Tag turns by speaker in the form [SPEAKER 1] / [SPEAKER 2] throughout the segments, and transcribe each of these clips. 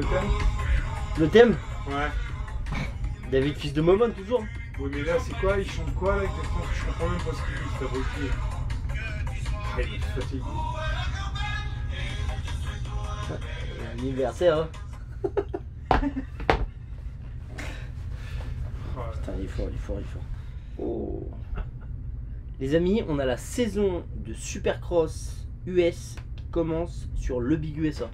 [SPEAKER 1] thème?
[SPEAKER 2] Le thème?
[SPEAKER 1] Ouais.
[SPEAKER 2] David, fils de Momon, toujours.
[SPEAKER 1] Oui, mais là, c'est quoi? Ils chantent quoi là exactement? Je comprends même pas ce qu'ils disent, c'est abruti. Ah, il me fatigue.
[SPEAKER 2] Anniversaire, hein.
[SPEAKER 1] Oh,
[SPEAKER 2] Putain, il est fort, il est fort, il est fort. Oh. Les amis, on a la saison de Supercross US qui commence sur le Big USA.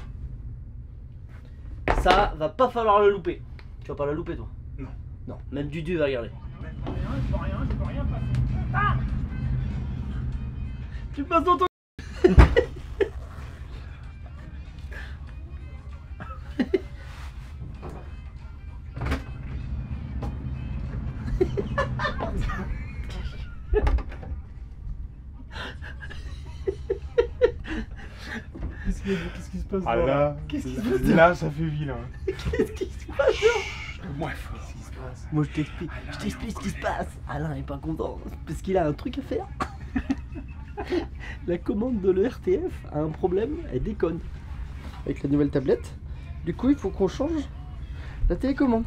[SPEAKER 2] Ça va pas falloir le louper. Tu vas pas la louper, toi?
[SPEAKER 1] Non.
[SPEAKER 2] Non, même Dudu va regarder.
[SPEAKER 3] Je peux rien passer. Ah,
[SPEAKER 2] Tu passes dans ton...
[SPEAKER 1] Qu'est-ce qui se passe
[SPEAKER 3] Ah
[SPEAKER 1] là?
[SPEAKER 3] là,
[SPEAKER 2] Qu'est-ce qui se passe
[SPEAKER 1] Là, ça fait vilain.
[SPEAKER 2] Qu'est-ce qui se passe là?
[SPEAKER 1] Moins fort. Qu'est-ce qui se passe?
[SPEAKER 2] Moi je t'explique ce qui se passe. Alain est pas content parce qu'il a un truc à faire. La commande de l'ERTF a un problème, elle déconne avec la nouvelle tablette. Du coup il faut qu'on change la télécommande.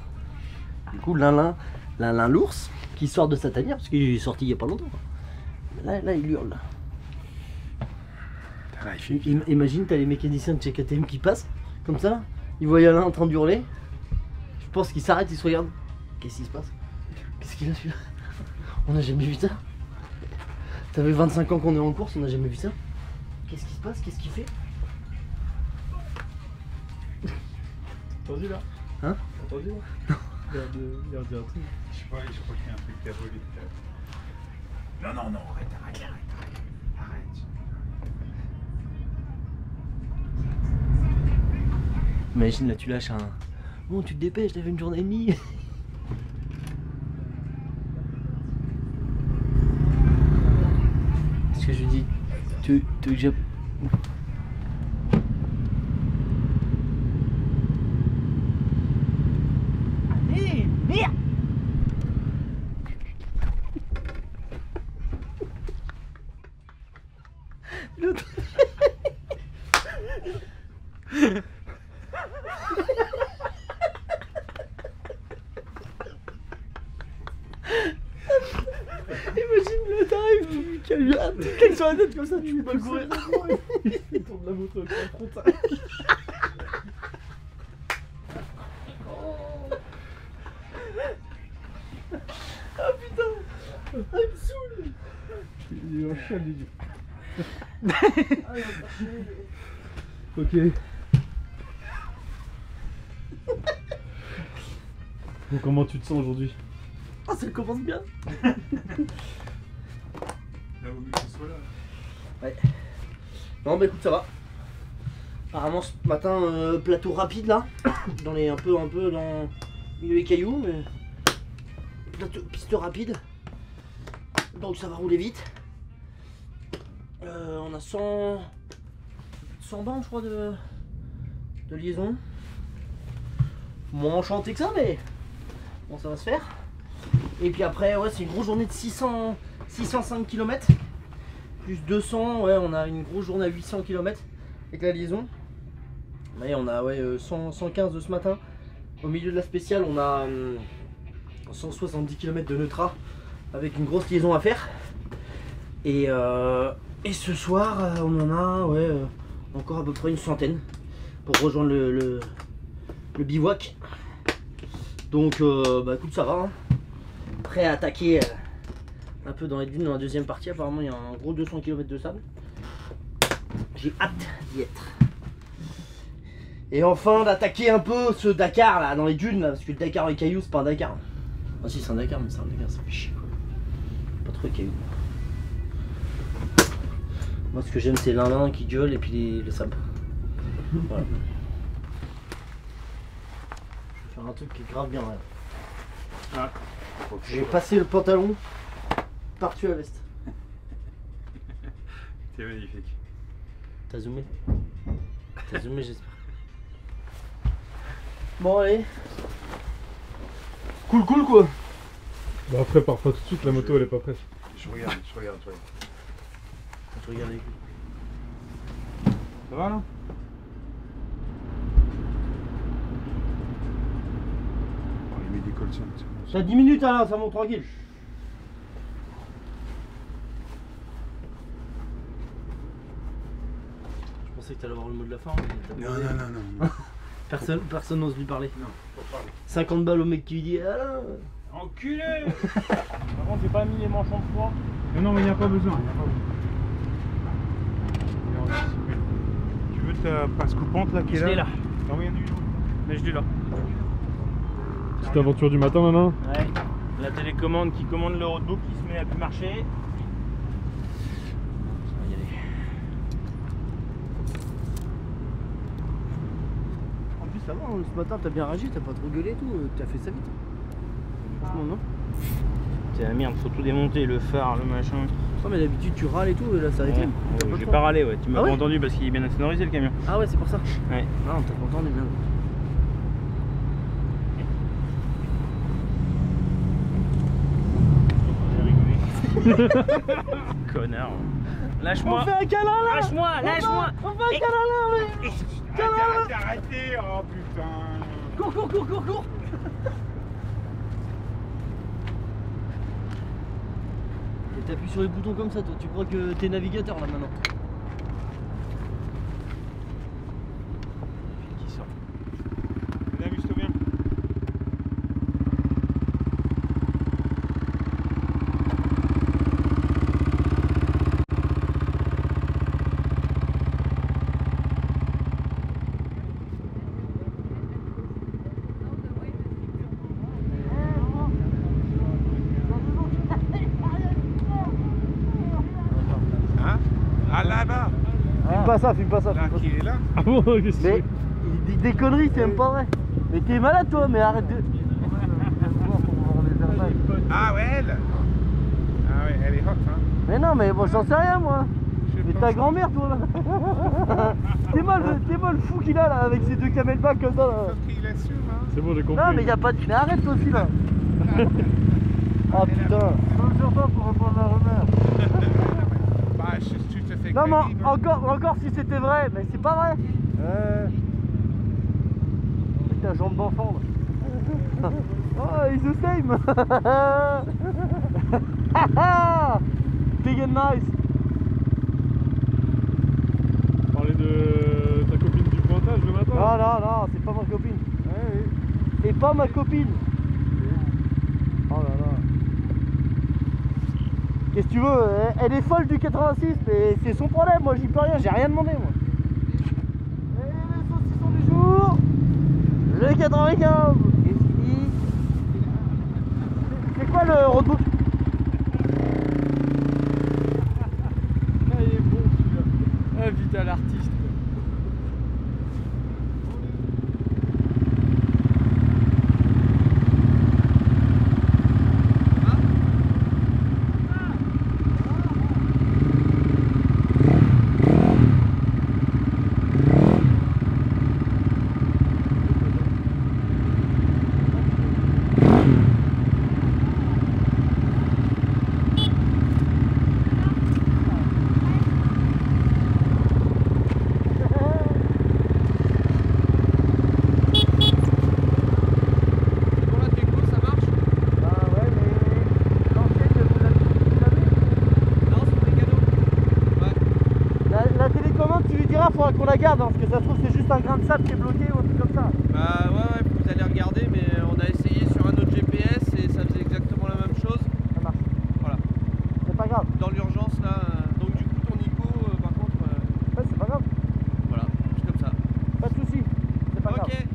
[SPEAKER 2] Du coup Lin l'ours qui sort de sa tanière parce qu'il est sorti il y a pas longtemps. Là il hurle.
[SPEAKER 1] Là, il fait
[SPEAKER 2] Imagine t'as les mécaniciens de chez KTM qui passent comme ça, ils voient Alain en train d'hurler. Je pense qu'ils s'arrêtent, ils se regardent. Qu'est-ce qui se passe? Qu'est-ce qu'il a celui-là? On n'a jamais vu ça. Ça fait 25 ans qu'on est en course, on n'a jamais vu ça. Qu'est-ce qui se passe? Qu'est-ce qu'il fait?
[SPEAKER 1] T'as entendu là?
[SPEAKER 2] Hein?
[SPEAKER 1] T'as entendu là? Il a dit un truc. Je sais pas, je crois qu'il y a un truc qui a volé peut-être. Non, arrête.
[SPEAKER 2] Imagine là tu lâches un... Bon tu te dépêches, t'avais une journée et demie. Ce que je dis, tu j'ai... Allez, merde. L'autre... Imagine le t'arrives, tu lui as quelqu'un sur la tête comme ça, tu peux pas courir.
[SPEAKER 1] Il tourne la moto avec la fronte.
[SPEAKER 2] Ah putain, ah, il me saoule.
[SPEAKER 1] Il est en chien, Didier. Ok. Bon, comment tu te sens aujourd'hui?
[SPEAKER 2] Ah ça commence bien.
[SPEAKER 1] Là, vaut mieux que ce soit là.
[SPEAKER 2] Ouais. Non bah écoute ça va. Apparemment ce matin plateau rapide là. Dans les un peu dans le milieu des cailloux mais plateau, piste rapide. Donc ça va rouler vite. On a 100 bandes je crois de liaison. Moins enchanté que ça mais bon ça va se faire. Et puis après ouais c'est une grosse journée de 605 km. Plus 200, ouais on a une grosse journée à 800 km avec la liaison. Ouais, on a 115 de ce matin. Au milieu de la spéciale on a 170 km de Neutra avec une grosse liaison à faire. Et ce soir on en a encore à peu près une centaine pour rejoindre le bivouac. Donc bah écoute ça va. Hein. Prêt à attaquer un peu dans les dunes dans la deuxième partie. Apparemment il y a un gros 200 km de sable. J'ai hâte d'y être. Et enfin d'attaquer un peu ce Dakar là dans les dunes là, parce que le Dakar les cailloux c'est pas un Dakar. Ah si c'est un Dakar mais c'est un Dakar, ça fait chier quoi. Pas trop les cailloux. Moi ce que j'aime c'est l'un qui gueule et puis le sable. Voilà. Je vais faire un truc qui est grave bien là.
[SPEAKER 1] Ah.
[SPEAKER 2] J'ai passé le pantalon par-dessus la veste.
[SPEAKER 1] T'es magnifique.
[SPEAKER 2] T'as zoomé? T'as zoomé j'espère. Bon allez. Cool quoi.
[SPEAKER 1] Bah après parfois tout de suite la moto elle est pas prête.
[SPEAKER 4] Je regarde.
[SPEAKER 2] Tu regardes avec lui.
[SPEAKER 1] Ça va là? décolle ça. C'est bon, ça.
[SPEAKER 2] T'as 10 minutes Alain, ça monte tranquille. Je pensais que t'allais avoir le mot de la fin, mais t'as pas osé.
[SPEAKER 1] Non.
[SPEAKER 2] Personne n'ose lui parler.
[SPEAKER 1] Non, faut parler.
[SPEAKER 2] 50 balles au mec qui lui dit Alain.
[SPEAKER 3] Enculé. Par contre, j'ai pas mis les manchons de froid.
[SPEAKER 1] Non, mais il n'y a pas besoin. Tu veux ta passe coupante là qui est
[SPEAKER 3] Je
[SPEAKER 1] là?
[SPEAKER 3] l'ai là.
[SPEAKER 1] T'as envoyé un numéro?
[SPEAKER 3] Mais je l'ai là.
[SPEAKER 4] Petite aventure du matin, maman.
[SPEAKER 3] Ouais. La télécommande qui commande le roadbook qui se met à plus marcher. Ça va y aller.
[SPEAKER 2] En plus ça va, hein, ce matin t'as bien réagi, t'as pas trop gueulé et tout, t'as fait ça vite. Franchement non.
[SPEAKER 3] C'est la merde, faut tout démonter, le phare, le machin.
[SPEAKER 2] Non mais d'habitude tu râles et tout, là ça a été.
[SPEAKER 3] J'ai pas râlé, ouais. Tu m'as
[SPEAKER 2] Ah ouais
[SPEAKER 3] pas entendu parce qu'il est bien insonorisé le camion.
[SPEAKER 2] Ah ouais c'est pour ça.
[SPEAKER 3] Ouais.
[SPEAKER 2] Non t'as pas entendu bien.
[SPEAKER 3] Connard. Lâche-moi.
[SPEAKER 2] On fait un câlin là.
[SPEAKER 3] Lâche-moi, lâche-moi.
[SPEAKER 2] On fait un câlin là mais.
[SPEAKER 1] Arrêtez, oh putain.
[SPEAKER 2] Cours. Et t'appuies sur les boutons comme ça toi, tu crois que t'es navigateur là maintenant.
[SPEAKER 3] Qui sort.
[SPEAKER 1] Amuse-toi bien. Hein? Ah là-bas.
[SPEAKER 2] Filme pas ça.
[SPEAKER 1] Là qui est là.
[SPEAKER 4] Ah bon, qu'est-ce que
[SPEAKER 2] Mais
[SPEAKER 4] c'est?
[SPEAKER 2] il dit des conneries, c'est même pas vrai. Mais t'es malade toi, mais arrête de.
[SPEAKER 1] Ah ouais, elle. Ah ouais, elle est hot, hein.
[SPEAKER 2] Mais non, mais bon, j'en sais rien moi.
[SPEAKER 1] Je
[SPEAKER 2] Mais
[SPEAKER 1] pense-
[SPEAKER 2] ta grand-mère toi là. T'es mal fou qu'il a là avec ses deux camelbacks comme ça là.
[SPEAKER 1] Faut qu'il assume, hein.
[SPEAKER 4] C'est bon, j'ai compris.
[SPEAKER 2] Non mais y a pas de. Mais arrête toi aussi là. Oh putain. Sur toi pour reprendre la rumeur.
[SPEAKER 1] Bah, tu te fais
[SPEAKER 2] Non
[SPEAKER 1] crédit,
[SPEAKER 2] mais
[SPEAKER 1] non?
[SPEAKER 2] encore si c'était vrai, mais c'est pas vrai. Avec ta jambe d'enfant là. Oh, he's the same. Big and nice.
[SPEAKER 4] Parler de ta copine du pointage le matin.
[SPEAKER 2] Non, c'est pas ma copine. C'est pas ma copine. Oh là là. Qu'est-ce que tu veux? Elle est folle du 86, mais c'est son problème. Moi, j'y peux rien. J'ai rien demandé, moi. Et les saucissons du jour. Le 95. Ici. C'est quoi le roadbook?
[SPEAKER 4] Ah, il est bon celui-là. Ah, Vital artiste.
[SPEAKER 2] Faudra qu'on la garde, hein, parce que ça se trouve c'est juste un grain de sable qui est bloqué ou un truc comme ça.
[SPEAKER 5] Bah ouais, vous allez regarder, mais on a essayé sur un autre GPS et ça faisait exactement la même chose.
[SPEAKER 2] Ça marche.
[SPEAKER 5] Voilà.
[SPEAKER 2] C'est pas grave.
[SPEAKER 5] Dans l'urgence là, donc du coup ton Nico, par contre,
[SPEAKER 2] Ouais, c'est pas grave.
[SPEAKER 5] voilà, juste comme ça.
[SPEAKER 2] Pas de soucis. C'est pas grave.
[SPEAKER 5] Ok.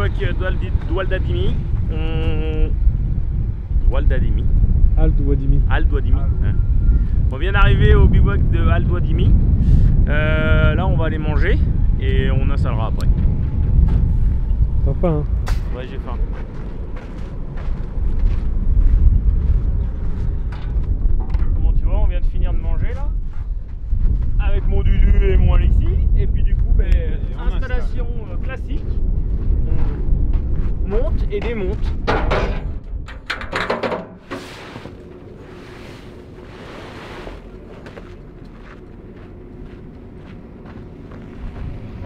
[SPEAKER 3] bivouac d'Oualdadimi. Oualdadimi.
[SPEAKER 4] Al-Douadimi.
[SPEAKER 3] Al-Douadimi. Ouais. On vient d'arriver au bivouac de Al-Douadimi. Là, on va aller manger et on installera après.
[SPEAKER 4] T'as faim, hein?
[SPEAKER 3] Ouais, j'ai faim. Bon, tu vois, on vient de finir de manger là. Avec mon Dudu et mon Alexis. Et puis du coup, ben, installation classique. On monte et démonte.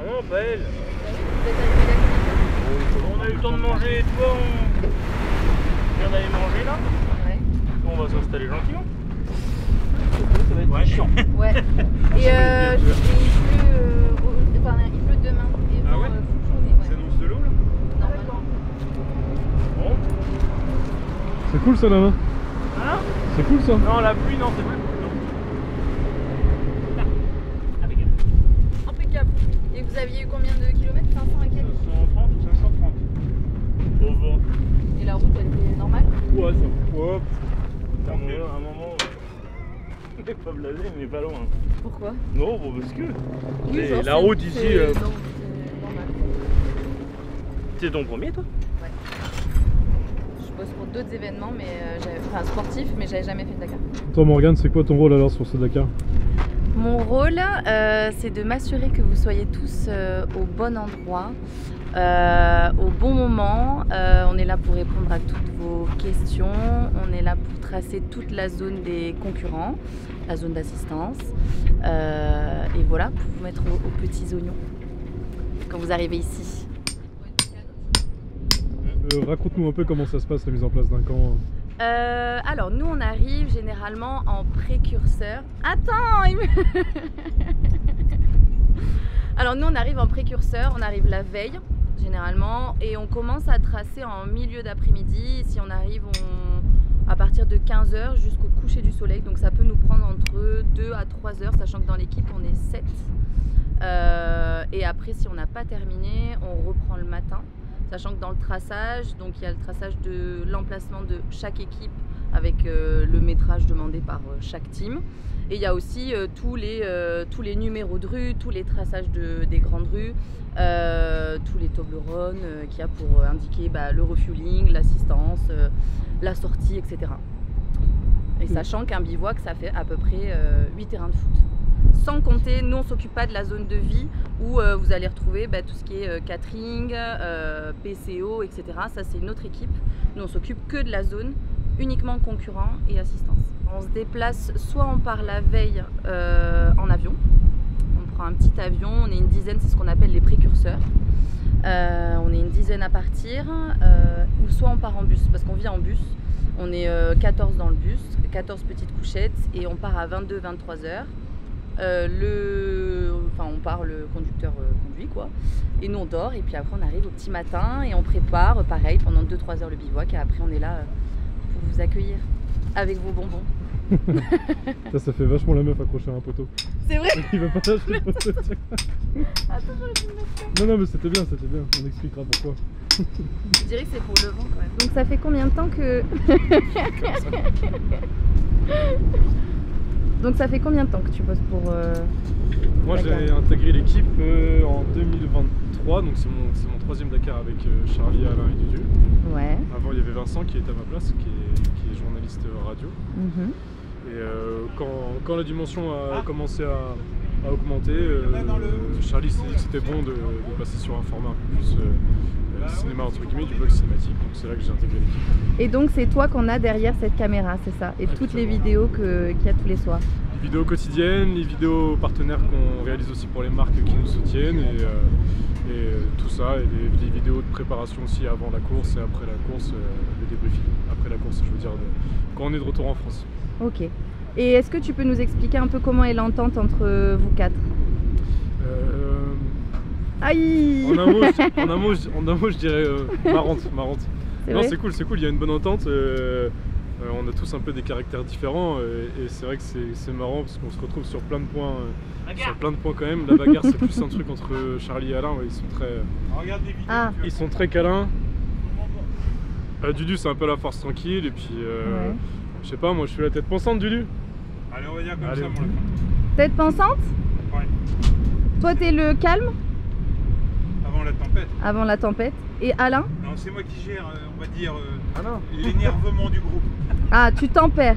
[SPEAKER 3] Oh, belle. On a eu le temps de manger, tu vois, on vient d'aller manger là.
[SPEAKER 6] Ouais.
[SPEAKER 3] On va s'installer gentiment. Ça va être chiant.
[SPEAKER 6] Ouais. Et il pleut demain. Et
[SPEAKER 1] Ah ouais
[SPEAKER 6] full journée, ouais.
[SPEAKER 1] Ça annonce de l'eau là?
[SPEAKER 6] Normalement.
[SPEAKER 3] Bon.
[SPEAKER 4] C'est cool ça, la main.
[SPEAKER 3] Hein?
[SPEAKER 4] C'est cool ça.
[SPEAKER 3] Non, la pluie, non, c'est pas cool.
[SPEAKER 6] Impeccable. Et vous aviez eu combien de kilomètres? 500 et quelques?
[SPEAKER 1] 530 ou 530.
[SPEAKER 3] Au vent.
[SPEAKER 6] Et la route elle était normale?
[SPEAKER 3] Ouais, ça. Hop. À un moment, on n'est pas blasé, mais pas loin.
[SPEAKER 6] Pourquoi?
[SPEAKER 3] Non, bon, parce que
[SPEAKER 6] Oui, genre,
[SPEAKER 3] la route ici.
[SPEAKER 6] c'est normal.
[SPEAKER 3] C'est ton premier, toi?
[SPEAKER 6] Ouais. Je bosse pour d'autres événements, mais enfin sportifs, mais j'avais jamais fait de Dakar.
[SPEAKER 4] Toi, Morgane, c'est quoi ton rôle alors sur ce Dakar?
[SPEAKER 6] Mon rôle, c'est de m'assurer que vous soyez tous au bon endroit, au bon moment. On est là pour répondre à toutes vos questions. On est là pour tracer toute la zone des concurrents, la zone d'assistance. Et voilà, pour vous mettre aux petits oignons quand vous arrivez ici.
[SPEAKER 4] Raconte-nous un peu comment ça se passe la mise en place d'un camp.
[SPEAKER 6] Alors nous on arrive généralement en précurseur. Attends Alors nous on arrive en précurseur, on arrive la veille généralement et on commence à tracer en milieu d'après-midi. Si on arrive à partir de 15 h jusqu'au coucher du soleil, donc ça peut nous prendre entre 2 à 3 heures, sachant que dans l'équipe on est 7. Et après si on n'a pas terminé, on reprend le matin. Sachant que dans le traçage, donc il y a le traçage de l'emplacement de chaque équipe avec le métrage demandé par chaque team. Et il y a aussi tous les numéros de rue, tous les traçages des grandes rues, tous les Toblerones qu'il y a pour indiquer le refueling, l'assistance, la sortie, etc. Et sachant qu'un bivouac, ça fait à peu près 8 terrains de foot. Sans compter, nous on s'occupe pas de la zone de vie où vous allez retrouver tout ce qui est catering, PCO, etc. Ça c'est une autre équipe. Nous on s'occupe que de la zone, uniquement concurrents et assistance. On se déplace, soit on part la veille en avion. On prend un petit avion, on est une dizaine, c'est ce qu'on appelle les précurseurs. On est une dizaine à partir, ou soit on part en bus, parce qu'on vit en bus. On est 14 dans le bus, 14 petites couchettes et on part à 22-23 heures. On part, le conducteur conduit quoi, et nous on dort et puis après on arrive au petit matin et on prépare pareil pendant 2-3 heures le bivouac et après on est là pour vous accueillir avec vos bonbons.
[SPEAKER 4] Ça fait vachement la meuf accrochée à un poteau.
[SPEAKER 6] C'est vrai.
[SPEAKER 4] Il va pas lâcher le poteau.
[SPEAKER 6] Attends, j'aurais dû me mettre.
[SPEAKER 4] Non mais c'était bien, on expliquera pourquoi.
[SPEAKER 6] Je dirais que c'est pour le vent quand même. Donc ça fait combien de temps que... Donc ça fait combien de temps que tu bosses pour...
[SPEAKER 4] Moi
[SPEAKER 6] Dakar?
[SPEAKER 4] j'ai intégré l'équipe en 2023, donc c'est mon troisième Dakar avec Charlie, Alain et Dudu.
[SPEAKER 6] Ouais.
[SPEAKER 4] Avant il y avait Vincent qui était à ma place, qui est journaliste radio. Et quand la dimension a commencé à augmenter, Charlie s'est dit que c'était bon de passer sur un format un peu plus cinéma entre guillemets, du vlog cinématique, donc c'est là que j'ai intégré l'équipe.
[SPEAKER 6] Et donc c'est toi qu'on a derrière cette caméra, c'est ça? Et toutes les vidéos qu'il y a tous les soirs?
[SPEAKER 4] Les vidéos quotidiennes, les vidéos partenaires qu'on réalise aussi pour les marques qui nous soutiennent et tout ça, et des vidéos de préparation aussi avant la course et après la course, le débriefing après la course, je veux dire, quand on est de retour en France.
[SPEAKER 6] Ok. Et est-ce que tu peux nous expliquer un peu comment est l'entente entre vous quatre? Aïe.
[SPEAKER 4] En un mot, je dirais marrante.
[SPEAKER 6] C'est
[SPEAKER 4] Non,
[SPEAKER 6] vrai?
[SPEAKER 4] c'est cool, il y a une bonne entente. On a tous un peu des caractères différents et c'est vrai que c'est marrant parce qu'on se retrouve sur plein de points, quand même. La bagarre c'est plus un truc entre Charlie et Alain, ouais,
[SPEAKER 1] Regarde les vidéos.
[SPEAKER 4] ils sont très câlins. Dudu c'est un peu la force tranquille et puis je sais pas, moi je suis la tête pensante Dudu.
[SPEAKER 1] Allez, on va dire comme ça mon lapin.
[SPEAKER 6] Tête pensante?
[SPEAKER 1] Ouais.
[SPEAKER 6] Toi t'es le calme?
[SPEAKER 1] Avant la tempête.
[SPEAKER 6] Avant la tempête. Et Alain?
[SPEAKER 1] Non, c'est moi qui gère, on va dire, l'énervement du groupe.
[SPEAKER 6] Ah, tu tempères.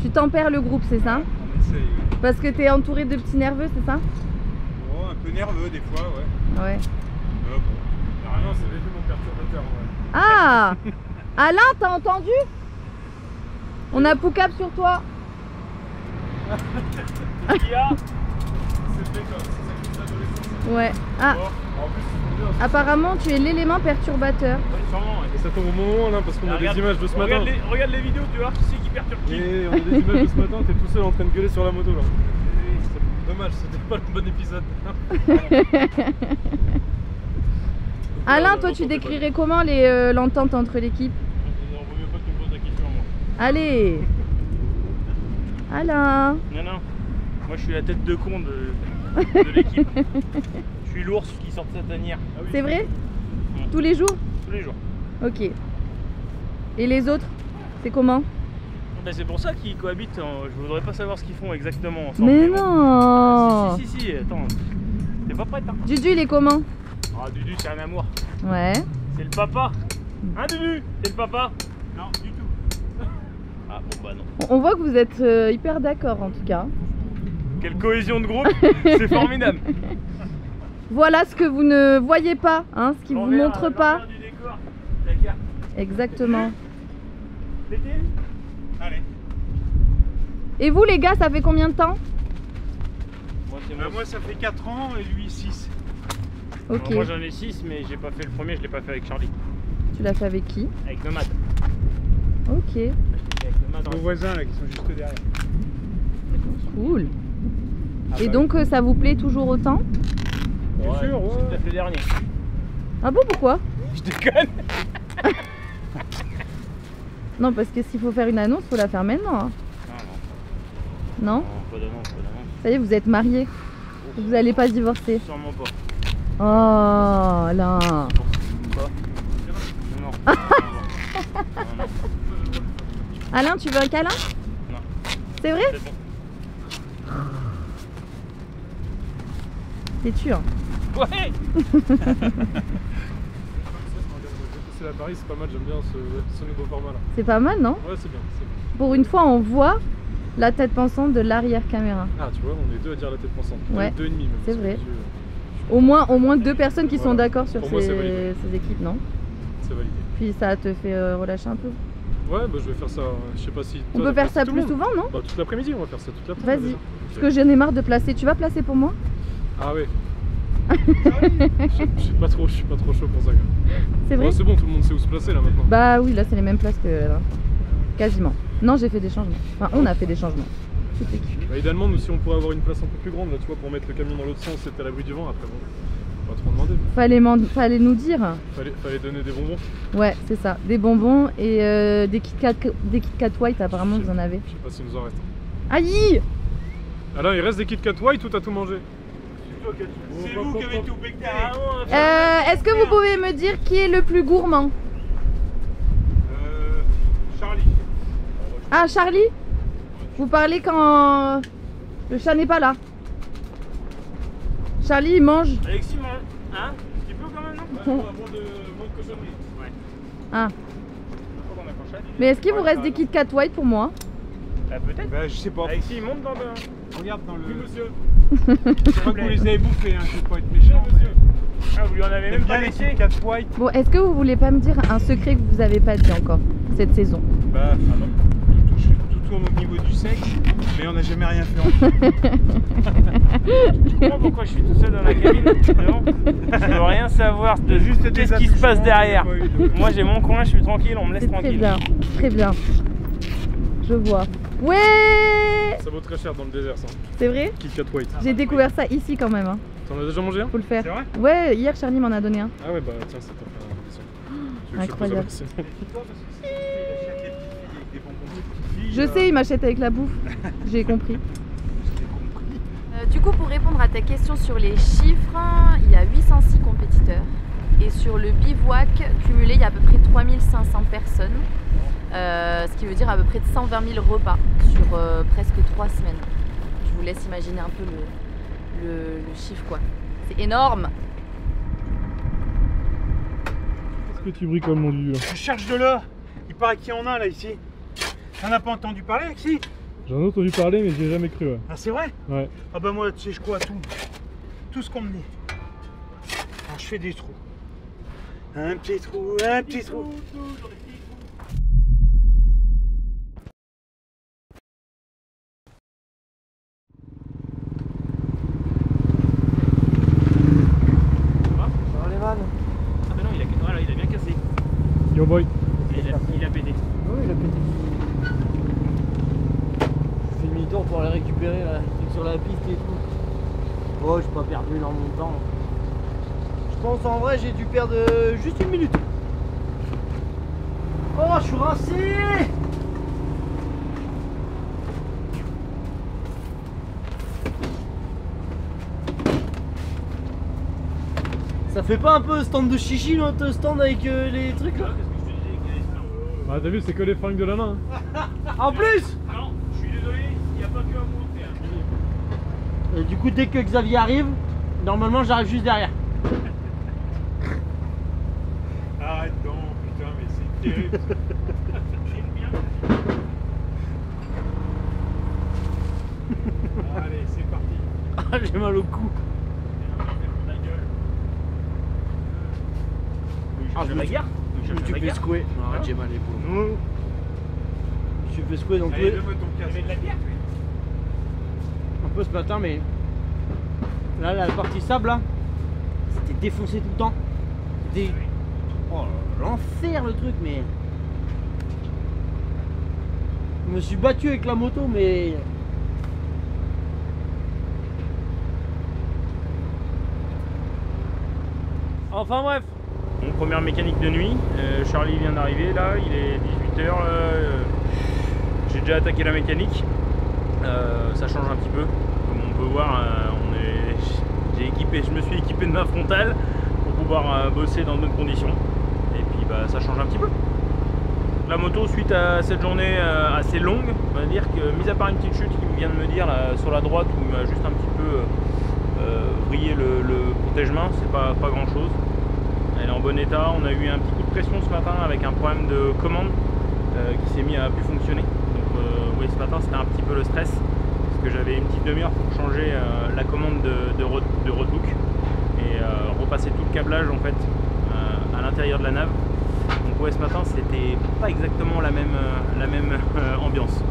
[SPEAKER 6] Tu tempères le groupe, c'est ça?
[SPEAKER 1] On essaye. Ouais.
[SPEAKER 6] Parce que t'es entouré de petits nerveux, c'est ça?
[SPEAKER 1] Oh, un peu nerveux des fois, ouais.
[SPEAKER 6] Ouais.
[SPEAKER 1] Bon.
[SPEAKER 4] Ah non, c'est l'élément perturbateur. Ouais.
[SPEAKER 6] Ah! Alain, t'as entendu? On a Poucap sur toi.
[SPEAKER 3] Qui a?
[SPEAKER 4] C'est comme ça qui est adolescent.
[SPEAKER 6] Ouais. Ah,
[SPEAKER 4] En plus, c'est bien.
[SPEAKER 6] apparemment tu es l'élément perturbateur.
[SPEAKER 3] Sûrement, ouais.
[SPEAKER 4] Et ça tombe au moment là parce qu'on a des images de ce matin.
[SPEAKER 3] Regarde les vidéos, tu vois qui c'est qui perturbe qui.
[SPEAKER 4] Et on a des images de ce matin, t'es tout seul en train de gueuler sur la moto là. Dommage, c'était pas le bon épisode.
[SPEAKER 6] Alain, toi tu décrirais comment l'entente entre l'équipe?
[SPEAKER 3] Non, vaut mieux pas que tu me poses la question, moi.
[SPEAKER 6] Allez! Alain!
[SPEAKER 3] Non, non. Moi, je suis la tête de con de l'équipe. Je suis l'ours qui sort de sa tanière.
[SPEAKER 4] Ah oui.
[SPEAKER 6] C'est vrai? Tous les jours?
[SPEAKER 3] Tous les jours.
[SPEAKER 6] Ok. Et les autres? C'est comment?
[SPEAKER 3] Ben, c'est pour ça qu'ils cohabitent. Je voudrais pas savoir ce qu'ils font exactement ensemble.
[SPEAKER 6] Mais
[SPEAKER 3] bon.
[SPEAKER 6] non!
[SPEAKER 3] Si, attends. T'es pas prête, hein?
[SPEAKER 6] Dudu, il est comment?
[SPEAKER 3] Ah, Dudu, c'est un amour.
[SPEAKER 6] Ouais.
[SPEAKER 3] C'est le papa. Hein, Dudu? C'est le papa?
[SPEAKER 1] Non, du tout.
[SPEAKER 3] Ah, bon, bah non.
[SPEAKER 6] On voit que vous êtes hyper d'accord en tout cas.
[SPEAKER 3] Quelle cohésion de groupe. C'est formidable.
[SPEAKER 6] Voilà ce que vous ne voyez pas, hein, ce qui vous montre pas.
[SPEAKER 3] L'envers du décor. D'accord.
[SPEAKER 6] Exactement.
[SPEAKER 3] Pété?
[SPEAKER 1] Allez.
[SPEAKER 6] Et vous les gars, ça fait combien de temps?
[SPEAKER 3] Moi, c'est
[SPEAKER 1] Moi, ça fait 4 ans et lui 6.
[SPEAKER 6] Ok.
[SPEAKER 3] Moi, j'en ai 6, mais j'ai pas fait le premier, je l'ai pas fait avec Charlie.
[SPEAKER 6] Tu l'as fait avec qui?
[SPEAKER 3] Avec Nomad.
[SPEAKER 6] Ok.
[SPEAKER 3] Avec Nomad.
[SPEAKER 1] Nos voisins là qui sont juste derrière.
[SPEAKER 6] Cool.
[SPEAKER 1] Ah
[SPEAKER 6] Et
[SPEAKER 1] bah
[SPEAKER 6] donc ça vous plaît toujours autant?
[SPEAKER 3] Bien sûr, ouais. C'est peut-être le dernier.
[SPEAKER 6] Ah bon, pourquoi?
[SPEAKER 3] Je déconne.
[SPEAKER 6] Non, parce que s'il faut faire une annonce, faut la faire maintenant. Hein. Non?
[SPEAKER 3] Non, pas d'annonce, pas d'annonce.
[SPEAKER 6] Ça y est, vous êtes mariés. Vous allez pas divorcer.
[SPEAKER 3] Sûrement pas.
[SPEAKER 6] Oh là.
[SPEAKER 3] Pas. Non. Non.
[SPEAKER 6] Alain, tu veux un câlin?
[SPEAKER 3] Non.
[SPEAKER 6] C'est vrai?
[SPEAKER 3] C'est bon.
[SPEAKER 6] C'est sûr.
[SPEAKER 3] Ouais.
[SPEAKER 4] C'est à Paris, c'est pas mal, j'aime bien ce nouveau format là.
[SPEAKER 6] C'est pas mal, non?
[SPEAKER 4] Ouais, c'est bien.
[SPEAKER 6] Pour une fois, on voit la tête pensante de l'arrière caméra.
[SPEAKER 4] Ah, tu vois, on est deux à dire la tête pensante.
[SPEAKER 6] Ouais,
[SPEAKER 4] deux et demi même.
[SPEAKER 6] c'est
[SPEAKER 4] sur
[SPEAKER 6] vrai.
[SPEAKER 4] les yeux.
[SPEAKER 6] Au moins deux personnes qui sont
[SPEAKER 4] Voilà.
[SPEAKER 6] d'accord sur
[SPEAKER 4] Pour moi, c'est validé.
[SPEAKER 6] ces équipes, non?
[SPEAKER 4] C'est validé.
[SPEAKER 6] Puis ça te fait relâcher un peu.
[SPEAKER 4] Ouais, bah je vais faire ça. Je sais pas si.
[SPEAKER 6] On
[SPEAKER 4] toi,
[SPEAKER 6] peut
[SPEAKER 4] t'as
[SPEAKER 6] faire ça
[SPEAKER 4] placé tout le
[SPEAKER 6] plus
[SPEAKER 4] monde.
[SPEAKER 6] souvent, non?
[SPEAKER 4] Bah, toute l'après-midi, on va faire ça toute l'après-midi.
[SPEAKER 6] Vas-y.
[SPEAKER 4] déjà.
[SPEAKER 6] Parce que j'en ai marre de placer. Tu vas placer pour moi?
[SPEAKER 4] Ah ouais. Je suis pas trop chaud pour ça.
[SPEAKER 6] C'est vrai?
[SPEAKER 4] Ouais, c'est bon, tout le monde sait où se placer là maintenant.
[SPEAKER 6] Bah oui, là c'est les mêmes places que là. Quasiment. Non, j'ai fait des changements. Enfin, on a fait des changements. Toute l'équipe.
[SPEAKER 4] Bah, idéalement, nous, si on pourrait avoir une place un peu plus grande là, tu vois, pour mettre le camion dans l'autre sens, c'était à l'abri du vent. Après, bon, on va trop demander.
[SPEAKER 6] Fallait nous dire.
[SPEAKER 4] Fallait donner des bonbons.
[SPEAKER 6] Ouais, c'est ça. Des bonbons et des Kit Kat White, apparemment vous en avez.
[SPEAKER 4] Je sais pas s'il nous en reste.
[SPEAKER 6] Aïe!
[SPEAKER 4] Alors, il reste des Kit Kat White ou t'as tout mangé?
[SPEAKER 1] C'est vous qui avez tout becté.
[SPEAKER 6] Est-ce que vous pouvez me dire qui est le plus gourmand?
[SPEAKER 1] Charlie.
[SPEAKER 6] Ah, Charlie? Vous parlez quand le chat n'est pas là. Charlie, il mange.
[SPEAKER 3] Alexis, mange. Hein? Un petit peu quand même, non?
[SPEAKER 4] Moins de cochonnerie.
[SPEAKER 3] Ouais.
[SPEAKER 6] Ah.
[SPEAKER 3] Faut qu'on accroche ça.
[SPEAKER 6] Mais est-ce qu'il vous reste des Kit Kat White pour moi?
[SPEAKER 3] Bah, peut-être.
[SPEAKER 1] Bah, je sais pas.
[SPEAKER 3] Alexis, il monte dans le.
[SPEAKER 1] Regarde dans le.
[SPEAKER 4] Oui, monsieur.
[SPEAKER 1] Je crois que vous les avez bouffés, hein, je vais pas être méchant.
[SPEAKER 4] monsieur.
[SPEAKER 3] Ah, vous lui en avez même pas
[SPEAKER 1] Bien les
[SPEAKER 3] laissé?
[SPEAKER 1] 4 white.
[SPEAKER 6] Bon, est-ce que vous voulez pas me dire un secret que vous avez pas dit encore cette saison?
[SPEAKER 1] Bah, tout tourne au niveau du sexe, mais on n'a jamais rien fait ensemble.
[SPEAKER 3] Tu comprends pourquoi je suis tout seul dans la cabine? Non. Je veux rien savoir de
[SPEAKER 1] Juste des
[SPEAKER 3] qu'est-ce qui se passe
[SPEAKER 1] attouchements,
[SPEAKER 3] derrière.
[SPEAKER 1] il y a pas eu de-
[SPEAKER 3] Moi j'ai mon coin, je suis tranquille, on me laisse
[SPEAKER 6] C'est très
[SPEAKER 3] tranquille.
[SPEAKER 6] bien, très bien. Je vois. Ouais!
[SPEAKER 4] Ça vaut très cher dans le désert, ça.
[SPEAKER 6] C'est vrai?
[SPEAKER 4] Kit Kat White.
[SPEAKER 6] J'ai découvert ça ici quand même. Hein.
[SPEAKER 4] T'en as déjà mangé un?
[SPEAKER 6] Faut le faire.
[SPEAKER 1] C'est vrai?
[SPEAKER 6] Ouais, hier Charlie m'en a donné un.
[SPEAKER 4] Ah ouais, bah tiens, c'est pas. Tu veux que je te pose
[SPEAKER 6] Incroyable.
[SPEAKER 4] la question?
[SPEAKER 7] Je sais, il m'achète avec la bouffe. J'ai compris.
[SPEAKER 6] Du coup, pour répondre à ta question sur les chiffres, il y a 806 compétiteurs. Et sur le bivouac cumulé, il y a à peu près 3500 personnes. Ce qui veut dire à peu près de 120 000 repas sur presque 3 semaines. Je vous laisse imaginer un peu le chiffre, quoi. C'est énorme.
[SPEAKER 4] Qu'est-ce que tu bricoles, mon dieu?
[SPEAKER 1] Je cherche de l'or. Il paraît qu'il y en a là ici. T'en as pas entendu parler, ici?
[SPEAKER 4] J'en ai entendu parler, mais j'y ai jamais cru. Ouais.
[SPEAKER 1] Ah, c'est vrai?
[SPEAKER 4] Ouais.
[SPEAKER 1] Ah bah moi, tu sais, je crois à tout. Tout ce qu'on me dit. Alors je fais des trous. Un petit trou, un petit trou.
[SPEAKER 2] Les vannes.
[SPEAKER 3] Ah bah non, il a bien cassé.
[SPEAKER 4] Yo boy.
[SPEAKER 3] Il a pété.
[SPEAKER 2] Oui, il a pété. Je fais demi-tour pour aller récupérer là, sur la piste et tout. Oh, j'ai pas perdu dans mon temps. Je pense en vrai j'ai dû perdre juste 1 minute. Oh, je suis rincé. Ça fait pas un peu stand de chichi notre stand avec les trucs là?
[SPEAKER 4] Bah t'as vu, c'est que les fringues de la main.
[SPEAKER 2] En plus!
[SPEAKER 3] Non, je suis désolé, il n'y a pas que à monter.
[SPEAKER 2] Et du coup dès que Xavier arrive, normalement j'arrive juste derrière.
[SPEAKER 1] Arrête donc, putain, mais c'est terrible. Allez, c'est parti.
[SPEAKER 2] Ah, j'ai mal au cou.
[SPEAKER 3] Ah, je me
[SPEAKER 2] me suis fait secouer. Non, arrête, j'ai mal l'épaule. Je me suis fait secouer donc
[SPEAKER 1] Allez, donne-moi ton casque.
[SPEAKER 3] de la bière,
[SPEAKER 2] un peu ce matin, mais là la partie sable là, c'était défoncé tout le temps. C'était l'enfer le truc, mais je me suis battu avec la moto, mais enfin bref.
[SPEAKER 3] Mon première mécanique de nuit, Charlie vient d'arriver là, il est 18h, j'ai déjà attaqué la mécanique, ça change un petit peu, comme on peut voir, je me suis équipé de ma frontale pour pouvoir bosser dans de bonnes conditions, et puis bah, ça change un petit peu. La moto, suite à cette journée assez longue, on va dire que, mis à part une petite chute qui vient de me dire là, sur la droite où il m'a juste un petit peu vrillé le protège-main, c'est pas grand chose. Elle est en bon état. On a eu un petit coup de pression ce matin avec un problème de commande qui s'est mis à plus fonctionner. Donc oui, ce matin c'était un petit peu le stress parce que j'avais une petite demi-heure pour changer la commande de roadbook et repasser tout le câblage en fait à l'intérieur de la nave. Donc ouais, ce matin c'était pas exactement la même ambiance.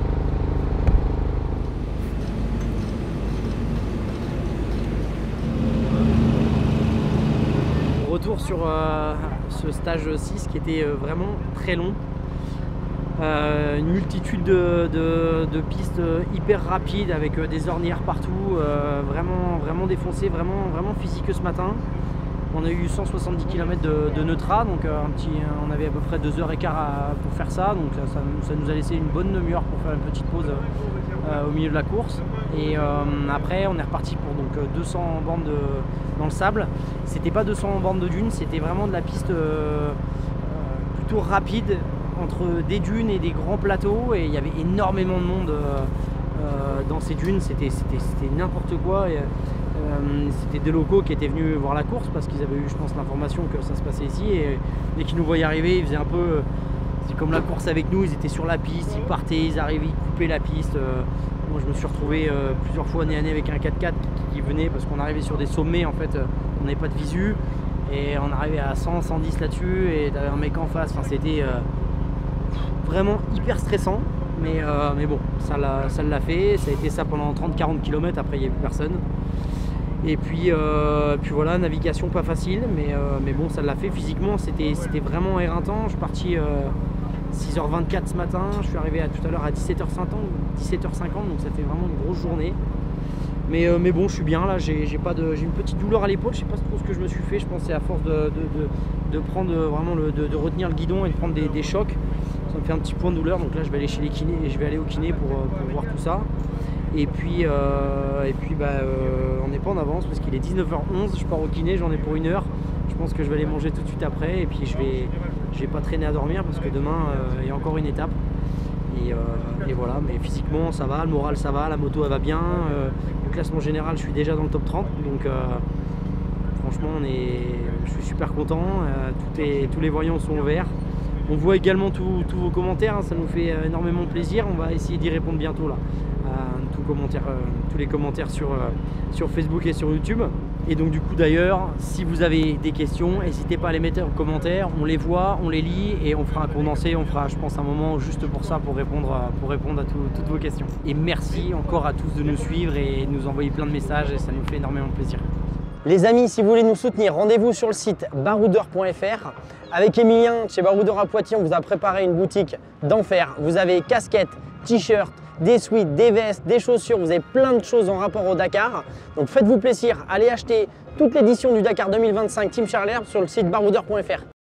[SPEAKER 2] Retour sur ce stage 6 qui était vraiment très long. Une multitude de pistes hyper rapides avec des ornières partout, vraiment défoncé, vraiment physique ce matin. On a eu 170 km de Neutra, donc on avait à peu près 2h15 pour faire ça, donc ça nous a laissé une bonne demi-heure pour faire une petite pause au milieu de la course. Et après on est reparti pour donc 200 bandes dans le sable. C'était pas 200 bandes de dunes, c'était vraiment de la piste plutôt rapide entre des dunes et des grands plateaux, et il y avait énormément de monde dans ces dunes, c'était n'importe quoi. C'était des locaux qui étaient venus voir la course parce qu'ils avaient eu, je pense, l'information que ça se passait ici, et dès qu'ils nous voyaient arriver, ils faisaient un peu c'est comme la course avec nous, ils étaient sur la piste, ils partaient, ils arrivaient, ils coupaient la piste. Moi je me suis retrouvé plusieurs fois nez à nez avec un 4x4 qui venait parce qu'on arrivait sur des sommets, en fait on n'avait pas de visu et on arrivait à 100, 110 là-dessus et t'avais un mec en face, enfin c'était vraiment hyper stressant, mais bon, ça l'a fait, ça a été ça pendant 30-40 km, après il n'y avait plus personne. Et puis voilà, navigation pas facile, mais bon, ça l'a fait. Physiquement, c'était vraiment éreintant. Je suis parti 6h24 ce matin, je suis arrivé tout à l'heure à 17h50, donc ça fait vraiment une grosse journée. Mais bon, je suis bien là, j'ai une petite douleur à l'épaule, je sais pas trop ce que je me suis fait. Je pense que c'est à force de prendre vraiment de retenir le guidon et de prendre des chocs. Ça me fait un petit point de douleur, donc là je vais aller chez les kinés et je vais aller au kiné pour voir tout ça. Et puis on n'est pas en avance parce qu'il est 19h11, je pars au kiné, j'en ai pour 1 heure. Je pense que je vais aller manger tout de suite après et puis je vais pas traîner à dormir parce que demain il y a encore une étape. Et voilà, mais physiquement ça va, le moral ça va, la moto elle va bien. Au classement général je suis déjà dans le top 30, donc franchement je suis super content. Tous les voyants sont ouverts. On voit également tous vos commentaires, hein, ça nous fait énormément plaisir. On va essayer d'y répondre bientôt là. Tous les commentaires sur Facebook et sur YouTube. Et donc du coup d'ailleurs, si vous avez des questions, n'hésitez pas à les mettre en commentaire. On les voit, on les lit et on fera un condensé. On fera, je pense, un moment juste pour ça, pour répondre à toutes vos questions. Et merci encore à tous de nous suivre et de nous envoyer plein de messages et ça nous fait énormément plaisir. Les amis, si vous voulez nous soutenir, rendez-vous sur le site baroudeur.fr. Avec Emilien, chez Baroudeur à Poitiers, on vous a préparé une boutique d'enfer. Vous avez casquettes, t-shirts, des sweats, des vestes, des chaussures, vous avez plein de choses en rapport au Dakar. Donc faites-vous plaisir, allez acheter toute l'édition du Dakar 2025 Team Charles Herbe sur le site baroudeur.fr.